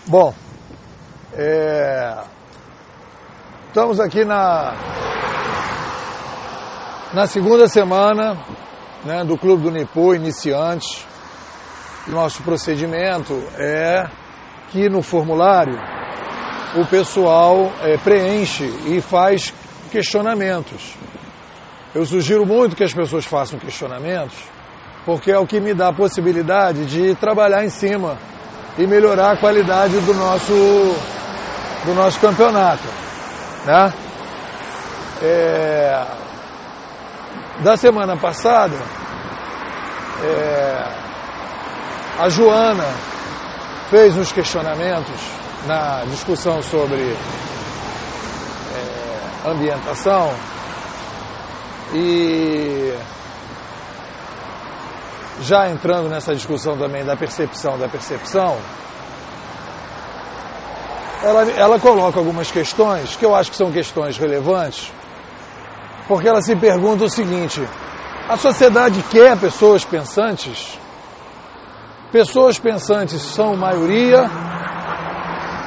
Bom, estamos aqui na segunda semana, né, do Clube do Nipô Iniciantes. Nosso procedimento é que no formulário o pessoal preenche e faz questionamentos. Eu sugiro muito que as pessoas façam questionamentos, porque é o que me dá a possibilidade de trabalhar em cima e melhorar a qualidade do nosso campeonato, né? Da semana passada, a Joana fez uns questionamentos na discussão sobre ambientação e já entrando nessa discussão também da percepção, ela coloca algumas questões que eu acho que são questões relevantes, porque ela se pergunta o seguinte: a sociedade quer pessoas pensantes? Pessoas pensantes são maioria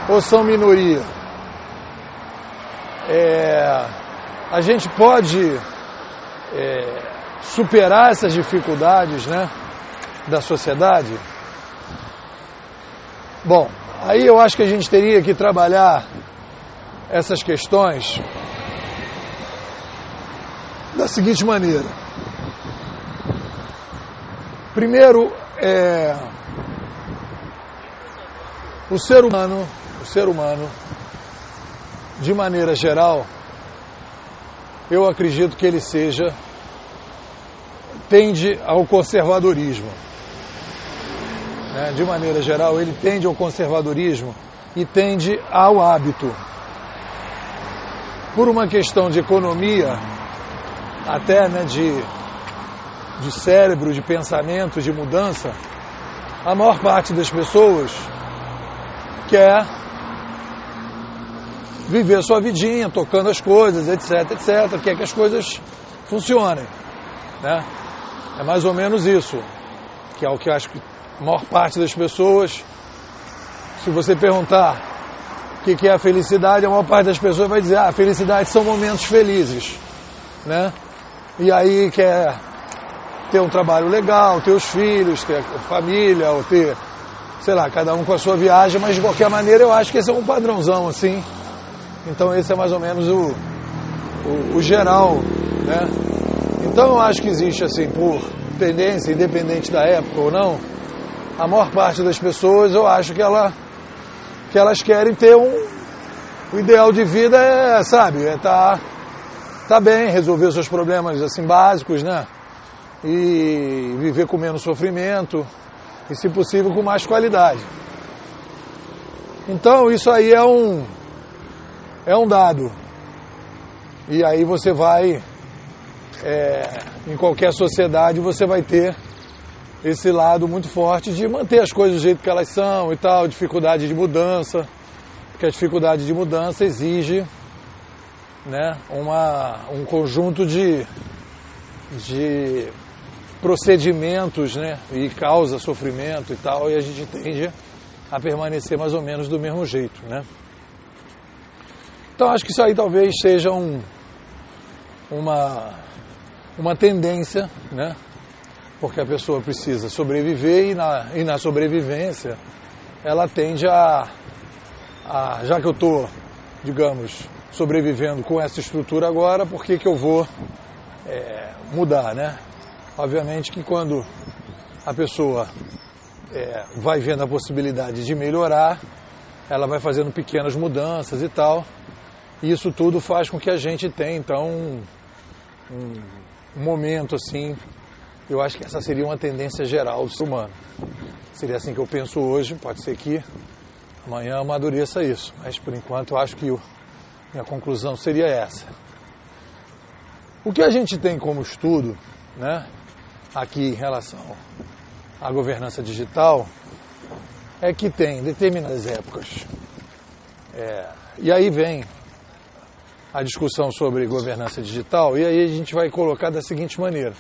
ou são minoria? A gente pode superar essas dificuldades, né, da sociedade? Bom, aí eu acho que a gente teria que trabalhar essas questões da seguinte maneira. Primeiro, o ser humano, de maneira geral, eu acredito que ele tende ao conservadorismo. De maneira geral, ele tende ao conservadorismo e tende ao hábito. Por uma questão de economia, até, né, de cérebro, de pensamento, de mudança, a maior parte das pessoas quer viver sua vidinha, tocando as coisas, etc, etc, quer que as coisas funcionem, né? É mais ou menos isso, que é o que eu acho que a maior parte das pessoas, se você perguntar o que é a felicidade, a maior parte das pessoas vai dizer: a felicidade são momentos felizes, né? E aí quer ter um trabalho legal, ter os filhos, ter família, ou ter, sei lá, cada um com a sua viagem, mas de qualquer maneira eu acho que esse é um padrãozão, assim. Então esse é mais ou menos o geral, né? Então eu acho que existe, assim, por tendência, independente da época ou não, a maior parte das pessoas, eu acho que elas querem ter o ideal de vida tá bem, resolver os seus problemas, assim, básicos, né? E viver com menos sofrimento e, se possível, com mais qualidade. Então isso aí é um dado. E aí você vai, em qualquer sociedade, você vai ter esse lado muito forte de manter as coisas do jeito que elas são e tal, dificuldade de mudança, porque a dificuldade de mudança exige, né, um conjunto de procedimentos, né, e causa sofrimento e tal, e a gente tende a permanecer mais ou menos do mesmo jeito, né? Então acho que isso aí talvez seja uma tendência, né? Porque a pessoa precisa sobreviver e na sobrevivência ela tende já que eu estou, digamos, sobrevivendo com essa estrutura agora, por que eu vou mudar, né? Obviamente que quando a pessoa vai vendo a possibilidade de melhorar, ela vai fazendo pequenas mudanças e tal, e isso tudo faz com que a gente tenha, então, um momento assim. Eu acho que essa seria uma tendência geral do ser humano. Seria assim que eu penso hoje, pode ser que amanhã amadureça isso, mas por enquanto eu acho que minha conclusão seria essa. O que a gente tem como estudo, né, aqui em relação à governança digital, é que tem determinadas épocas, e aí vem a discussão sobre governança digital, e aí a gente vai colocar da seguinte maneira: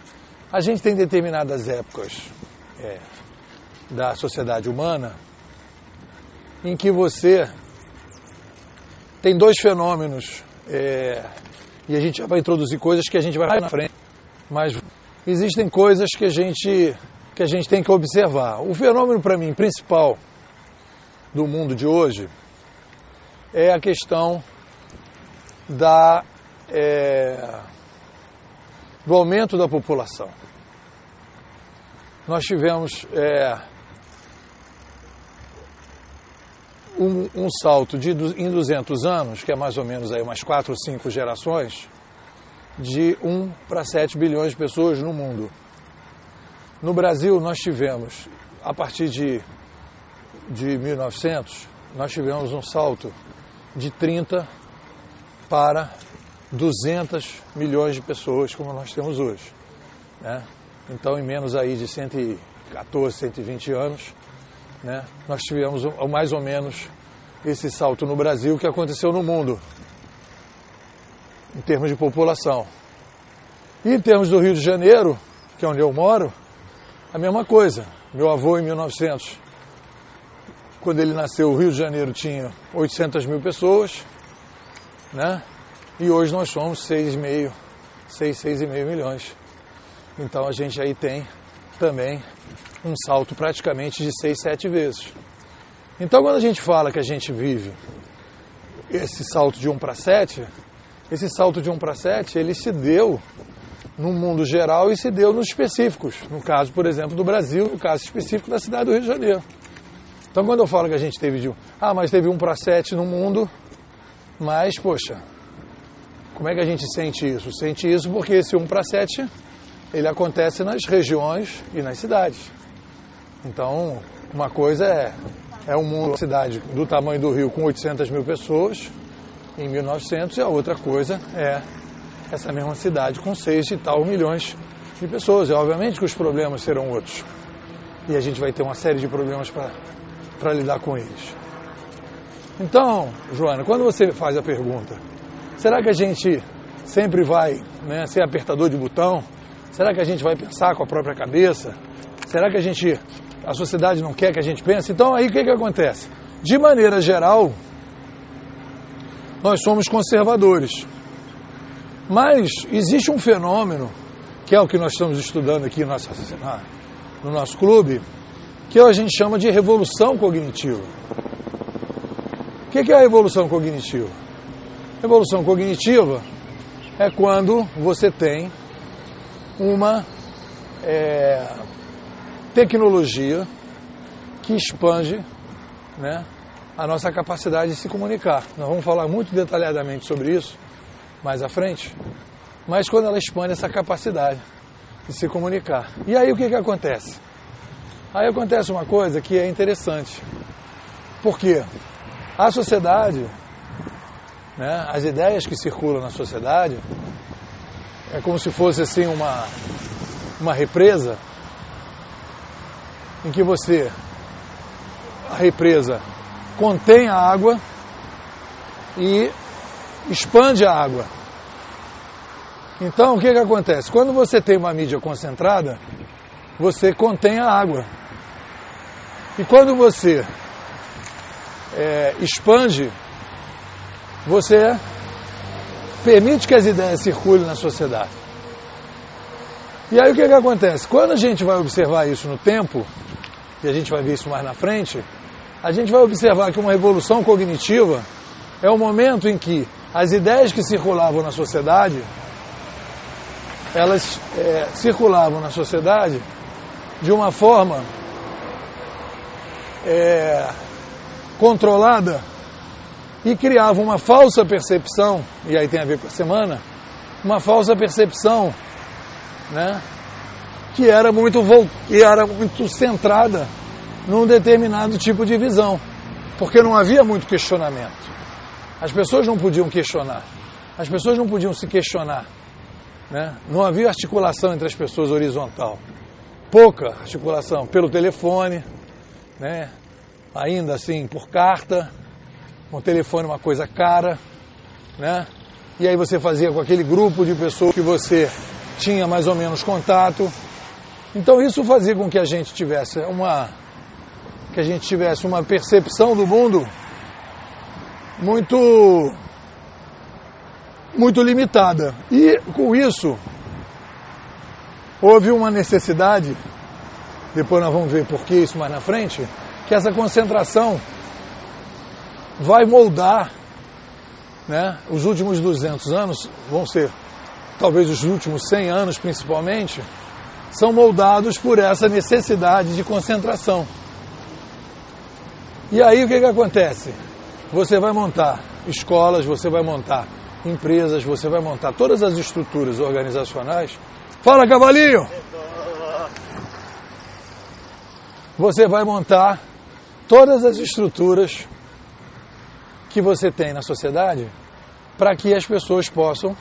a gente tem determinadas épocas da sociedade humana em que você tem dois fenômenos, e a gente já vai introduzir coisas que a gente vai falar na frente, mas existem coisas que a gente tem que observar. O fenômeno, para mim, principal do mundo de hoje é a questão do aumento da população. Nós tivemos um salto em 200 anos, que é mais ou menos aí umas 4 ou 5 gerações, de 1 para 7 bilhões de pessoas no mundo. No Brasil, nós tivemos, a partir de 1900, nós tivemos um salto de 30 para 200 milhões de pessoas, como nós temos hoje, né? Então, em menos aí de 114, 120 anos, né, nós tivemos mais ou menos esse salto no Brasil que aconteceu no mundo, em termos de população. E em termos do Rio de Janeiro, que é onde eu moro, a mesma coisa. Meu avô, em 1900, quando ele nasceu, o Rio de Janeiro tinha 800 mil pessoas, né? E hoje nós somos 6,5 milhões. Então a gente aí tem também um salto praticamente de 6, 7 vezes. Então quando a gente fala que a gente vive esse salto de 1 para 7, esse salto de 1 para 7, ele se deu no mundo geral e se deu nos específicos. No caso, por exemplo, do Brasil, no caso específico da cidade do Rio de Janeiro. Então quando eu falo que a gente teve mas teve 1 para 7 no mundo, mas, poxa, como é que a gente sente isso? Sente isso porque esse 1 para 7, ele acontece nas regiões e nas cidades. Então, uma coisa é um mundo, uma cidade do tamanho do Rio com 800 mil pessoas em 1900, e a outra coisa é essa mesma cidade com 6 e tal milhões de pessoas. E obviamente que os problemas serão outros. E a gente vai ter uma série de problemas para lidar com eles. Então, Joana, quando você faz a pergunta, será que a gente sempre vai, né, ser apertador de botão? Será que a gente vai pensar com a própria cabeça? Será que a sociedade não quer que a gente pense? Então aí o que acontece? De maneira geral, nós somos conservadores. Mas existe um fenômeno, que é o que nós estamos estudando aqui no nosso clube, que a gente chama de revolução cognitiva. O que é a revolução cognitiva? Revolução cognitiva é quando você tem uma tecnologia que expande, né, a nossa capacidade de se comunicar. Nós vamos falar muito detalhadamente sobre isso mais à frente, mas quando ela expande essa capacidade de se comunicar. E aí o que acontece? Aí acontece uma coisa que é interessante, porque a sociedade, né, as ideias que circulam na sociedade, é como se fosse assim uma represa, em que a represa contém a água e expande a água. Então o que acontece? Quando você tem uma mídia concentrada, você contém a água. E quando você expande, você permite que as ideias circulem na sociedade. E aí o que acontece? Quando a gente vai observar isso no tempo, e a gente vai ver isso mais na frente, a gente vai observar que uma revolução cognitiva é o momento em que as ideias que circulavam na sociedade, elas circulavam na sociedade de uma forma controlada e criavam uma falsa percepção, e aí tem a ver com a semana, uma falsa percepção, né, que era muito centrada num determinado tipo de visão, porque não havia muito questionamento. As pessoas não podiam questionar, as pessoas não podiam se questionar, né? Não havia articulação entre as pessoas horizontal, pouca articulação pelo telefone, né? Ainda assim por carta, o telefone é uma coisa cara, né? E aí você fazia com aquele grupo de pessoas que você tinha mais ou menos contato. Então isso fazia com que a gente tivesse que a gente tivesse uma percepção do mundo muito limitada. E com isso, houve uma necessidade, depois nós vamos ver por que isso mais na frente, que essa concentração vai moldar, né? Os últimos 200 anos vão ser, talvez os últimos 100 anos principalmente, são moldados por essa necessidade de concentração. E aí o que acontece? Você vai montar escolas, você vai montar empresas, você vai montar todas as estruturas organizacionais. Fala, cavalinho! Você vai montar todas as estruturas que você tem na sociedade para que as pessoas possam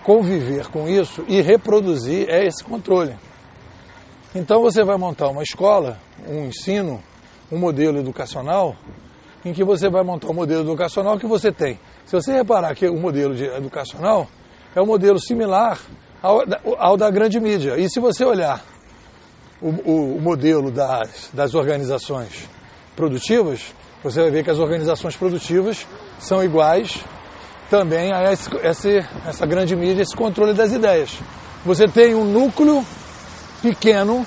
conviver com isso e reproduzir esse controle. Então você vai montar uma escola, um ensino, um modelo educacional, em que você vai montar um modelo educacional que você tem. Se você reparar que o modelo educacional é um modelo similar ao da grande mídia. E se você olhar o modelo das organizações produtivas, você vai ver que as organizações produtivas são iguais também a essa grande mídia, esse controle das ideias. Você tem um núcleo pequeno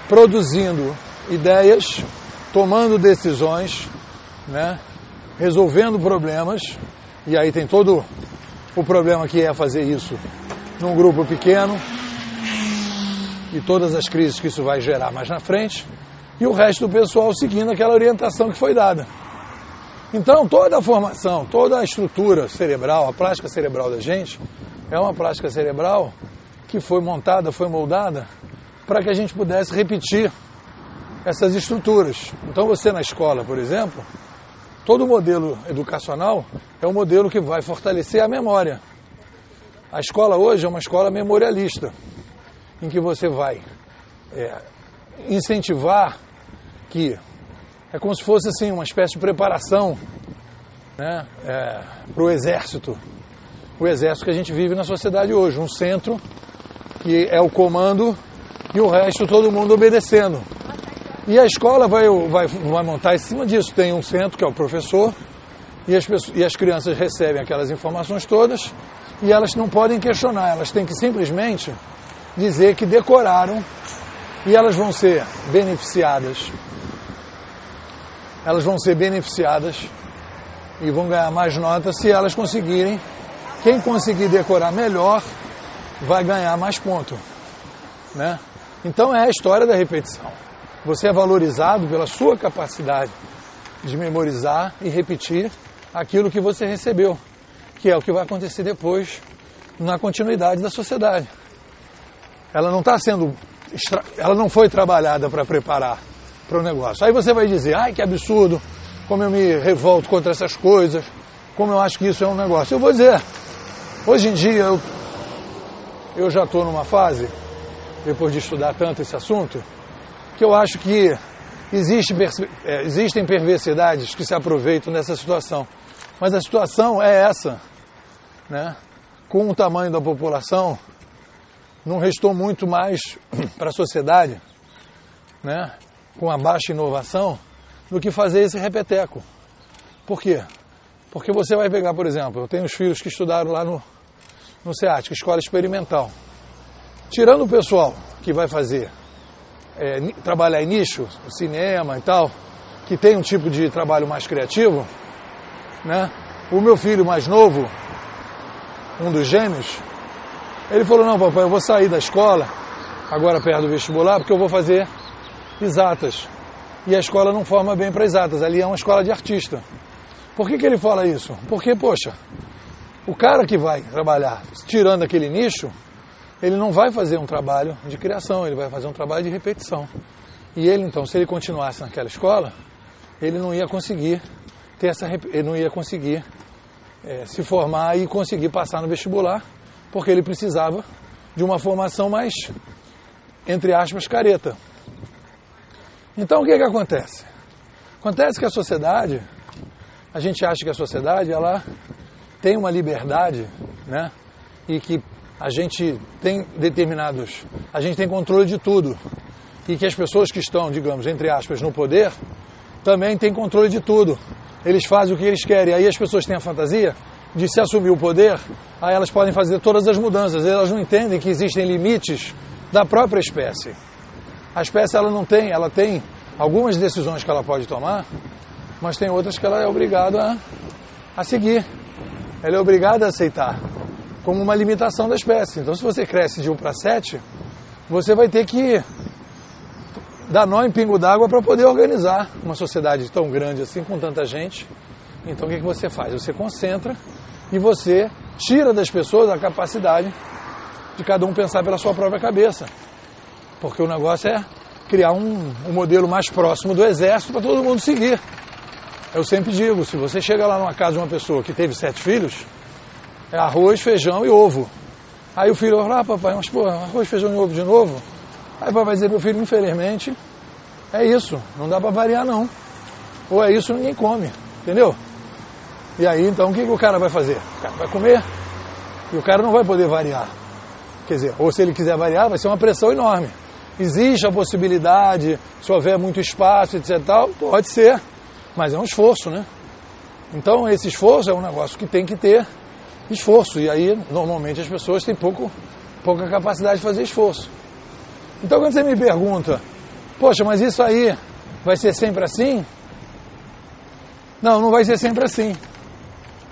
produzindo ideias, tomando decisões, né, resolvendo problemas, e aí tem todo o problema que é fazer isso num grupo pequeno e todas as crises que isso vai gerar mais na frente, e o resto do pessoal seguindo aquela orientação que foi dada. Então, toda a formação, toda a estrutura cerebral, a plástica cerebral da gente, é uma plástica cerebral que foi montada, foi moldada para que a gente pudesse repetir essas estruturas. Então, você na escola, por exemplo, todo modelo educacional é um modelo que vai fortalecer a memória. A escola hoje é uma escola memorialista, em que você vai incentivar que é como se fosse assim, uma espécie de preparação, né, para o exército que a gente vive na sociedade hoje, um centro que é o comando e o resto todo mundo obedecendo. E a escola vai montar em cima disso. Tem um centro que é o professor e as crianças recebem aquelas informações todas e elas não podem questionar, elas têm que simplesmente dizer que decoraram e elas vão ser beneficiadas. Elas vão ser beneficiadas e vão ganhar mais notas se elas conseguirem. Quem conseguir decorar melhor vai ganhar mais ponto, né? Então é a história da repetição. Você é valorizado pela sua capacidade de memorizar e repetir aquilo que você recebeu, que é o que vai acontecer depois na continuidade da sociedade. Ela não foi trabalhada para preparar para o negócio. Aí você vai dizer, ai que absurdo, como eu me revolto contra essas coisas, como eu acho que isso é um negócio. Eu vou dizer, hoje em dia eu já estou numa fase, depois de estudar tanto esse assunto, que eu acho que existem perversidades que se aproveitam dessa situação. Mas a situação é essa, né? Com o tamanho da população, não restou muito mais para a sociedade, né? Com a baixa inovação, do que fazer esse repeteco. Por quê? Porque você vai pegar, por exemplo, eu tenho os filhos que estudaram lá no SEATIC, Escola Experimental. Tirando o pessoal que vai fazer, trabalhar em nicho, cinema e tal, que tem um tipo de trabalho mais criativo, né? O meu filho mais novo, um dos gêmeos, ele falou, não papai, eu vou sair da escola, agora perto do vestibular, porque eu vou fazer exatas. E a escola não forma bem para exatas, ali é uma escola de artista. Por que ele fala isso? Porque, poxa, o cara que vai trabalhar tirando aquele nicho, ele não vai fazer um trabalho de criação, ele vai fazer um trabalho de repetição. E ele, então, se ele continuasse naquela escola, ele não ia conseguir se formar e conseguir passar no vestibular, porque ele precisava de uma formação mais, entre aspas, careta. Então, o que acontece? Acontece que a sociedade, a gente acha que a sociedade, ela tem uma liberdade, né? E que a gente tem controle de tudo. e que as pessoas que estão, digamos, entre aspas, no poder, também têm controle de tudo. Eles fazem o que eles querem. Aí as pessoas têm a fantasia de se assumir o poder, aí elas podem fazer todas as mudanças. Elas não entendem que existem limites da própria espécie. A espécie ela tem algumas decisões que ela pode tomar, mas tem outras que ela é obrigada a seguir. Ela é obrigada a aceitar como uma limitação da espécie. Então, se você cresce de 1 para 7, você vai ter que dar nó em pingo d'água para poder organizar uma sociedade tão grande assim, com tanta gente. Então, o que você faz? Você concentra e você tira das pessoas a capacidade de cada um pensar pela sua própria cabeça. Porque o negócio é criar um modelo mais próximo do exército para todo mundo seguir. Eu sempre digo, se você chega lá numa casa de uma pessoa que teve 7 filhos, é arroz, feijão e ovo. Aí o filho vai falar, papai, mas pô, arroz, feijão e ovo de novo? Aí o papai vai dizer, meu filho, infelizmente, é isso, não dá para variar não. Ou é isso, ninguém come, entendeu? E aí, então, o que o cara vai fazer? O cara vai comer e o cara não vai poder variar. Quer dizer, ou se ele quiser variar, vai ser uma pressão enorme. Existe a possibilidade, se houver muito espaço, etc. tal, pode ser, mas é um esforço, né? Então, esse esforço é um negócio que tem que ter esforço. E aí, normalmente, as pessoas têm pouca capacidade de fazer esforço. Então, quando você me pergunta, poxa, mas isso aí vai ser sempre assim? Não, não vai ser sempre assim.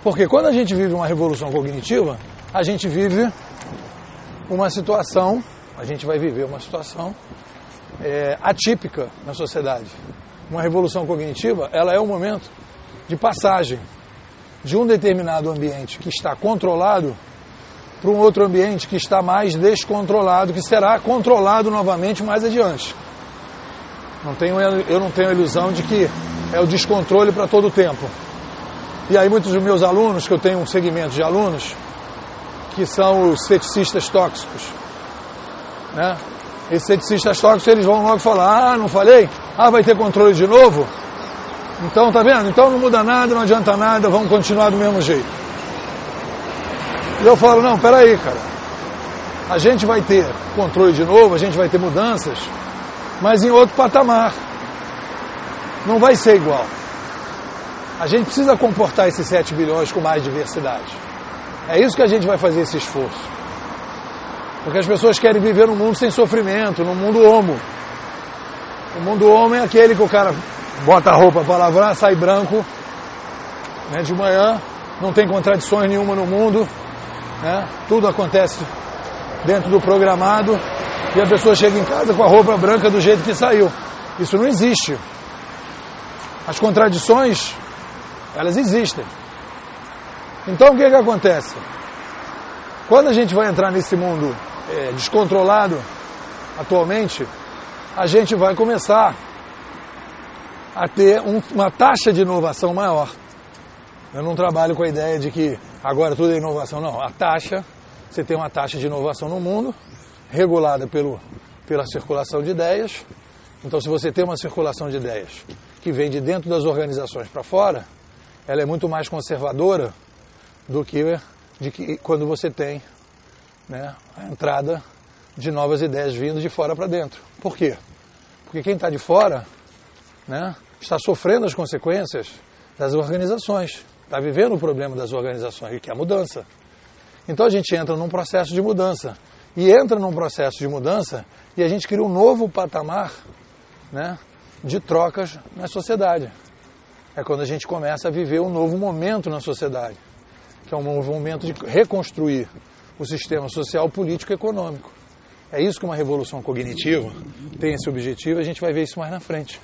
Porque quando a gente vive uma revolução cognitiva, a gente vive uma situação, a gente vai viver uma situação atípica na sociedade. Uma revolução cognitiva, ela é um momento de passagem de um determinado ambiente que está controlado para um outro ambiente que está mais descontrolado, que será controlado novamente mais adiante. Eu não tenho a ilusão de que é o descontrole para todo o tempo. E aí muitos dos meus alunos, que eu tenho um segmento de alunos, que são os ceticistas tóxicos, né? Esses ceticistas tóxicos, eles vão logo falar, não falei? Vai ter controle de novo? Então, tá vendo? Então não muda nada, não adianta nada, vamos continuar do mesmo jeito. E eu falo, não, peraí, cara. A gente vai ter controle de novo, a gente vai ter mudanças, mas em outro patamar. Não vai ser igual. A gente precisa comportar esses 7 bilhões com mais diversidade. É isso que a gente vai fazer esse esforço. Porque as pessoas querem viver num mundo sem sofrimento, num mundo homo. O mundo homo é aquele que o cara bota a roupa para lavrar, sai branco, né, de manhã, não tem contradições nenhuma no mundo, né, tudo acontece dentro do programado e a pessoa chega em casa com a roupa branca do jeito que saiu. Isso não existe. As contradições, elas existem. Então o que acontece? Quando a gente vai entrar nesse mundo descontrolado atualmente, a gente vai começar a ter uma taxa de inovação maior. Eu não trabalho com a ideia de que agora tudo é inovação, não. Você tem uma taxa de inovação no mundo, regulada pela circulação de ideias. Então, se você tem uma circulação de ideias que vem de dentro das organizações para fora, ela é muito mais conservadora do que quando você tem, né, a entrada de novas ideias vindo de fora para dentro. Por quê? Porque quem está de fora, né, está sofrendo as consequências das organizações, está vivendo o problema das organizações, que é a mudança. Então a gente entra num processo de mudança, e entra num processo de mudança e a gente cria um novo patamar, né, de trocas na sociedade. É quando a gente começa a viver um novo momento na sociedade, que é um novo momento de reconstruir o sistema social, político e econômico. É isso que uma revolução cognitiva tem esse objetivo, a gente vai ver isso mais na frente.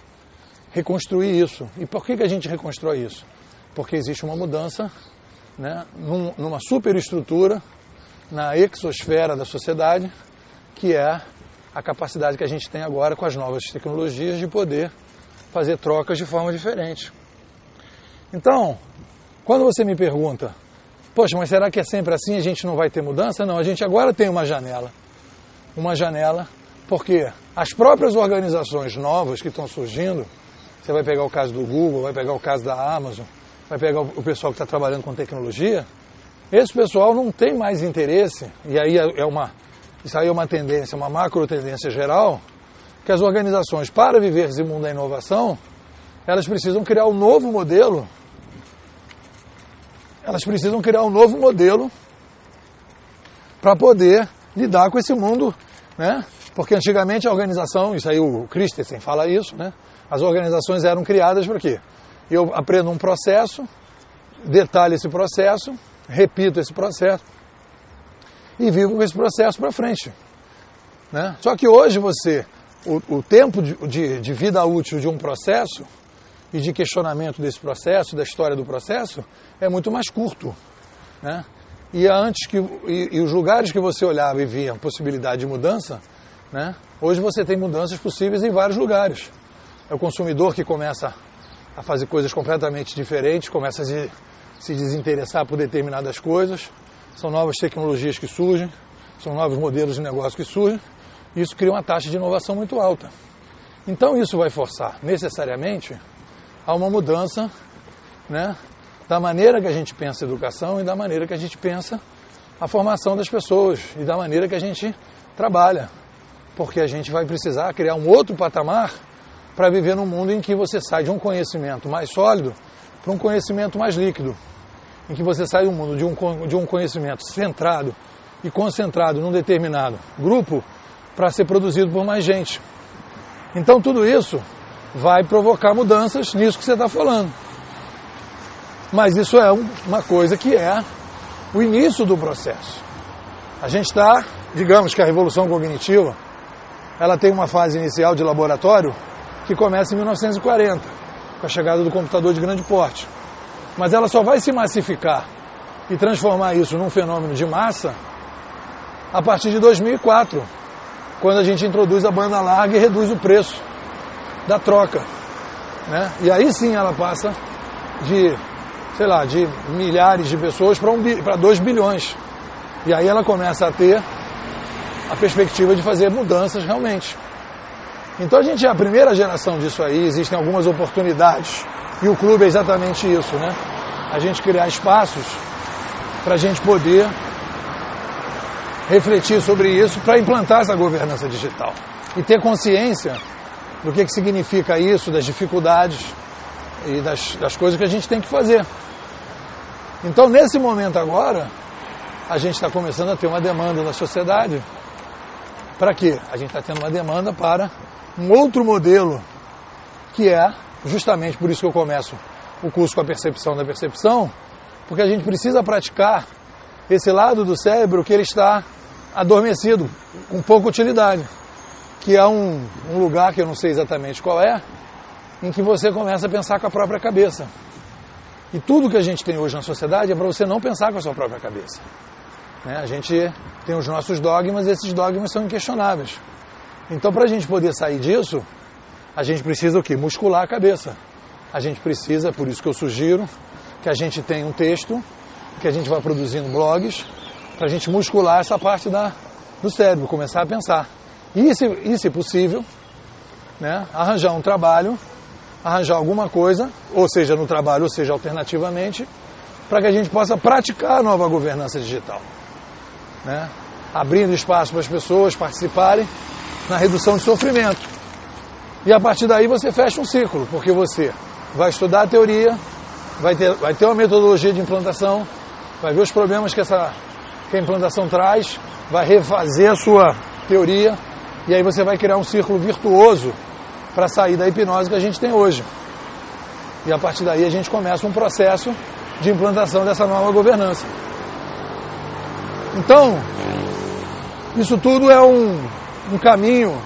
Reconstruir isso. E por que a gente reconstrói isso? Porque existe uma mudança, né, numa superestrutura, na exosfera da sociedade, que é a capacidade que a gente tem agora com as novas tecnologias de poder fazer trocas de forma diferente. Então, quando você me pergunta, poxa, mas será que é sempre assim, a gente não vai ter mudança? Não, a gente agora tem uma janela. Uma janela, porque as próprias organizações novas que estão surgindo, você vai pegar o caso do Google, vai pegar o caso da Amazon, vai pegar o pessoal que está trabalhando com tecnologia, esse pessoal não tem mais interesse, e aí isso aí é uma tendência, uma macro tendência geral, que as organizações, para viver esse mundo da inovação, elas precisam criar um novo modelo. Elas precisam criar um novo modelo para poder lidar com esse mundo, né? Porque antigamente a organização, isso aí o Christensen fala isso, né? As organizações eram criadas para quê? Eu aprendo um processo, detalho esse processo, repito esse processo e vivo com esse processo para frente, né? Só que hoje o tempo de vida útil de um processo e de questionamento desse processo, da história do processo, é muito mais curto, né? E os lugares que você olhava e via possibilidade de mudança, né? Hoje você tem mudanças possíveis em vários lugares. É o consumidor que começa a fazer coisas completamente diferentes, começa a se desinteressar por determinadas coisas, são novas tecnologias que surgem, são novos modelos de negócio que surgem, e isso cria uma taxa de inovação muito alta. Então isso vai forçar necessariamente a uma mudança, né, da maneira que a gente pensa a educação e da maneira que a gente pensa a formação das pessoas e da maneira que a gente trabalha. Porque a gente vai precisar criar um outro patamar para viver num mundo em que você sai de um conhecimento mais sólido para um conhecimento mais líquido. Em que você sai do mundo de um conhecimento centrado e concentrado num determinado grupo para ser produzido por mais gente. Então tudo isso vai provocar mudanças nisso que você está falando. Mas isso é uma coisa que é o início do processo. A gente está, digamos que a revolução cognitiva, ela tem uma fase inicial de laboratório que começa em 1940, com a chegada do computador de grande porte. Mas ela só vai se massificar e transformar isso num fenômeno de massa a partir de 2004, quando a gente introduz a banda larga e reduz o preço da troca, né? E aí sim ela passa de milhares de pessoas para 2 bilhões. E aí ela começa a ter a perspectiva de fazer mudanças realmente. Então a gente é a primeira geração disso aí, existem algumas oportunidades, e o clube é exatamente isso, né? A gente criar espaços para a gente poder refletir sobre isso, para implantar essa governança digital e ter consciência do que significa isso, das dificuldades e das coisas que a gente tem que fazer. Então, nesse momento agora, a gente está começando a ter uma demanda da sociedade. Para quê? A gente está tendo uma demanda para um outro modelo, que é justamente por isso que eu começo o curso com a percepção da percepção, porque a gente precisa praticar esse lado do cérebro que ele está adormecido, com pouca utilidade, que é um lugar que eu não sei exatamente qual é, em que você começa a pensar com a própria cabeça. E tudo que a gente tem hoje na sociedade é para você não pensar com a sua própria cabeça, né? A gente tem os nossos dogmas e esses dogmas são inquestionáveis. Então, para a gente poder sair disso, a gente precisa o quê? Muscular a cabeça. A gente precisa, por isso que eu sugiro, que a gente tenha um texto, que a gente vá produzindo blogs, para a gente muscular essa parte do cérebro, começar a pensar. E se possível, né, arranjar um trabalho, arranjar alguma coisa, ou seja no trabalho, ou seja alternativamente, para que a gente possa praticar a nova governança digital, né? Abrindo espaço para as pessoas participarem na redução de sofrimento. E a partir daí você fecha um ciclo, porque você vai estudar a teoria, vai ter uma metodologia de implantação, vai ver os problemas que a implantação traz, vai refazer a sua teoria, e aí você vai criar um círculo virtuoso para sair da hipnose que a gente tem hoje. E a partir daí a gente começa um processo de implantação dessa nova governança. Então, isso tudo é um caminho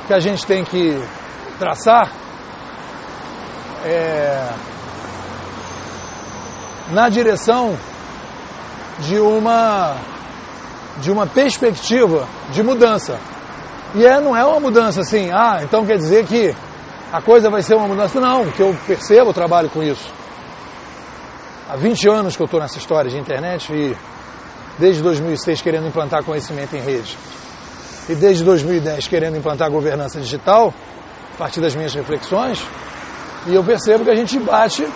que a gente tem que traçar na direção de uma perspectiva de mudança. E não é uma mudança assim, então quer dizer que a coisa vai ser uma mudança. Não, que eu percebo, eu trabalho com isso. Há 20 anos que eu estou nessa história de internet e desde 2006 querendo implantar conhecimento em rede. E desde 2010 querendo implantar governança digital, a partir das minhas reflexões, e eu percebo que a gente bate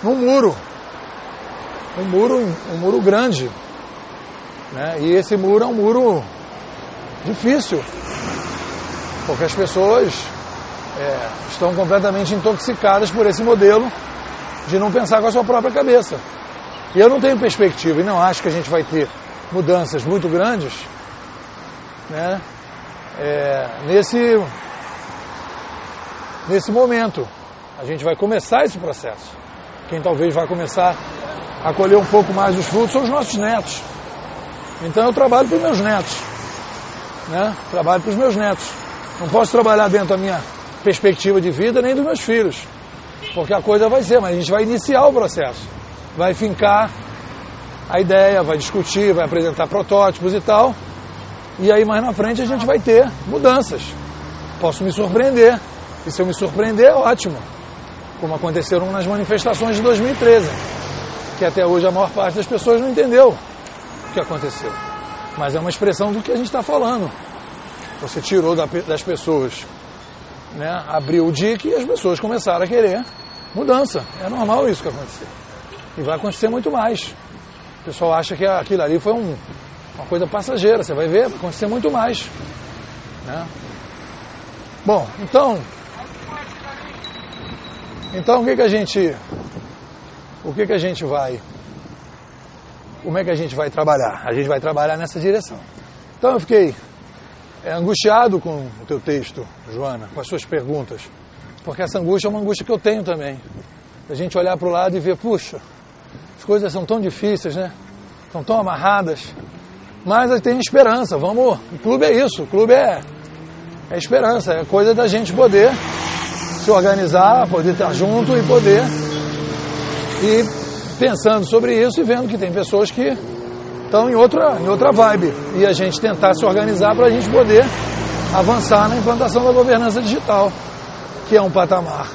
num muro. Um muro grande, né? E esse muro é um muro difícil, Porque as pessoas estão completamente intoxicadas por esse modelo de não pensar com a sua própria cabeça. E eu não tenho perspectiva e não acho que a gente vai ter mudanças muito grandes, né, nesse momento. A gente vai começar esse processo. Quem talvez vai começar a colher um pouco mais os frutos são os nossos netos. Então eu trabalho para os meus netos, né? Trabalho para os meus netos. Não posso trabalhar dentro da minha perspectiva de vida nem dos meus filhos, porque a coisa vai ser, mas a gente vai iniciar o processo, vai fincar a ideia, vai discutir, vai apresentar protótipos e tal, e aí mais na frente a gente vai ter mudanças. Posso me surpreender, e se eu me surpreender, ótimo, como aconteceram nas manifestações de 2013, que até hoje a maior parte das pessoas não entendeu o que aconteceu, mas é uma expressão do que a gente está falando. Você tirou das pessoas, né, abriu o dique e as pessoas começaram a querer mudança. É normal isso que aconteceu. E vai acontecer muito mais. O pessoal acha que aquilo ali foi uma coisa passageira. Você vai ver, vai acontecer muito mais, né? Bom, então como é que a gente vai trabalhar? A gente vai trabalhar nessa direção. Então eu fiquei angustiado com o teu texto, Joana, com as suas perguntas, porque essa angústia é uma angústia que eu tenho também. A gente olhar para o lado e ver, puxa, as coisas são tão difíceis, né? Estão tão amarradas, mas tem esperança. Vamos, o clube é isso, o clube é esperança, é coisa da gente poder se organizar, poder estar junto e poder ir pensando sobre isso e vendo que tem pessoas que estão em outra vibe, e a gente tentar se organizar para a gente poder avançar na implantação da governança digital, que é um patamar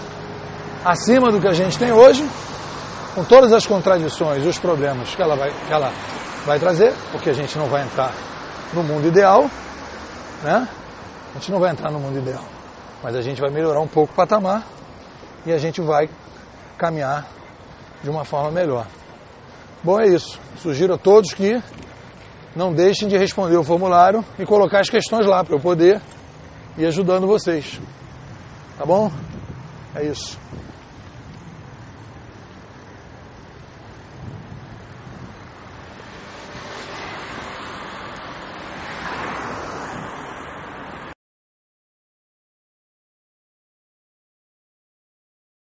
acima do que a gente tem hoje, com todas as contradições e os problemas que ela vai trazer, porque a gente não vai entrar no mundo ideal, né? A gente não vai entrar no mundo ideal, mas a gente vai melhorar um pouco o patamar e a gente vai caminhar de uma forma melhor. Bom, é isso. Sugiro a todos que não deixem de responder o formulário e colocar as questões lá para eu poder ir ajudando vocês. Tá bom? É isso.